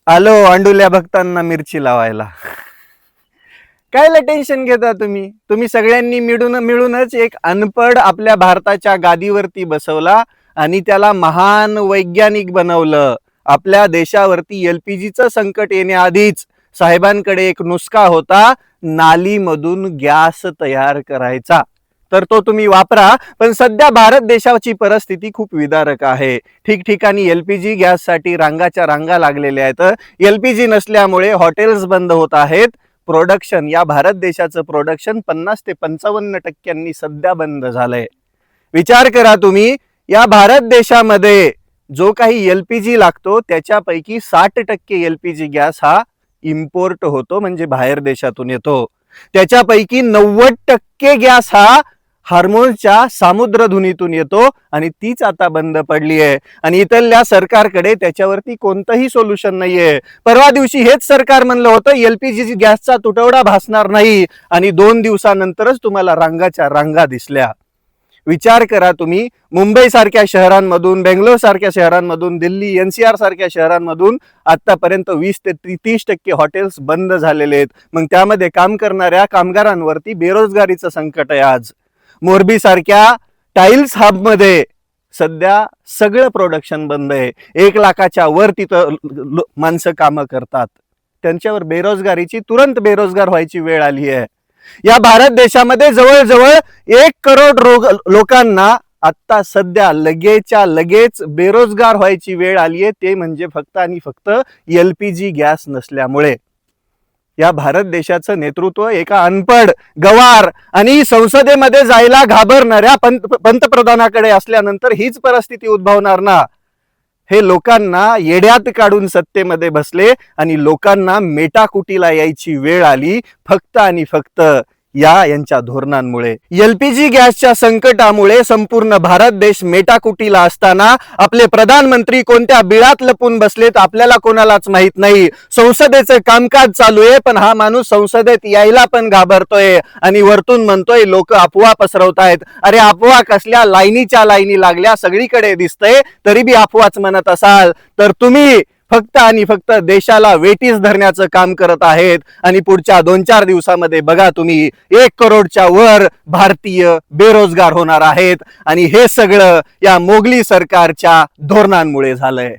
आलो अंडुल्या भक्तांना मिरची लावायला. कायला टेन्शन घेता तुम्ही? तुम्ही सगळ्यांनी मिळूनच एक अनपढ आपल्या भारताच्या गादीवरती बसवला आणि त्याला महान वैज्ञानिक बनवलं. आपल्या देशावरती एलपीजीचं संकट येण्याआधीच साहेबांकडे एक नुस्खा होता, नालीमधून गॅस तयार करायचा. तर तो तुम्ही वापरा. पण सध्या भारत देशाची परिस्थिती खूप विदारक आहे. ठिकठिकाणी एलपीजी गॅससाठी रांगाच्या रांगा लागलेल्या आहेत. एलपीजी नसल्यामुळे हॉटेल्स बंद होत आहेत. प्रोडक्शन, या भारत देशाचं प्रोडक्शन 50 ते 55% सध्या बंद झालंय. विचार करा तुम्ही, या भारत देशामध्ये जो काही एलपीजी लागतो त्याच्यापैकी 60% एलपीजी गॅस हा इम्पोर्ट होतो, म्हणजे बाहेर देशातून येतो. त्याच्यापैकी 90% गॅस हा हार्मोनच्या सामुद्रधुनीतून येतो आणि तीच आता बंद पडली आहे. आणि इथल्या सरकारकडे त्याच्यावरती कोणतंही सोल्युशन नाहीये. परवा दिवशी हेच सरकार म्हणलं होतं एलपीजी गॅसचा तुटवडा भासणार नाही, आणि 2 दिवसानंतरच तुम्हाला रांगाच्या रांगा दिसल्या. विचार करा तुम्ही, मुंबई सारख्या शहरांमधून, बेंगलोर सारख्या शहरांमधून, दिल्ली एनसीआर सारख्या शहरांमधून आतापर्यंत 20 ते 30% हॉटेल्स बंद झालेले आहेत. मग त्यामध्ये काम करणाऱ्या कामगारांवरती बेरोजगारीचं संकट आहे. आज मोरबी सारख्या टाइल्स हब मध्ये सध्या सगळं प्रोडक्शन बंद आहे. 1 लाखाच्या वर तिथं माणसं कामं करतात. त्यांच्यावर बेरोजगारीची, तुरंत बेरोजगार व्हायची वेळ आली आहे. या भारत देशामध्ये जवळजवळ 1 करोड लोकांना आता सध्या लगेचच्या लगेच बेरोजगार व्हायची वेळ आली आहे. ते म्हणजे फक्त आणि फक्त एलपीजी गॅस नसल्यामुळे. या भारत देशाचं नेतृत्व एका अनपढ, गवार आणि संसदेमध्ये जायला घाबरणाऱ्या पंतप्रधानाकडे असल्यानंतर हीच परिस्थिती उद्भवणार ना. हे लोकांना येड्यात काढून सत्तेमध्ये बसले आणि लोकांना मेटाकुटीला यायची वेळ आली फक्त आणि फक्त यांच्या धोरणांमुळे. एलपीजी गॅसच्या संकटामुळे संपूर्ण भारत देश मेटाकुटीला असताना आपले प्रधानमंत्री कोणत्या बिळात लपून बसलेत आपल्याला कोणालाच माहित नाही. संसदेचं कामकाज चालू आहे, पण हा माणूस संसदेत यायला पण घाबरतोय आणि वरतून म्हणतोय लोक अफवा पसरवतायत. अरे अफवा कसल्या? लाईनीच्या लाईनी लागल्या, सगळीकडे दिसतंय, तरी बी अफवाच म्हणत असाल तर तुम्ही फक्त आणि फक्त देशाला वेटीस धरण्याचं काम करत आहेत. आणि पुढच्या 2-4 दिवसामध्ये बघा तुम्ही, 1 करोडच्या वर भारतीय बेरोजगार होणार आहेत. आणि हे सगळं या मोगली सरकारच्या धोरणांमुळे झालंय.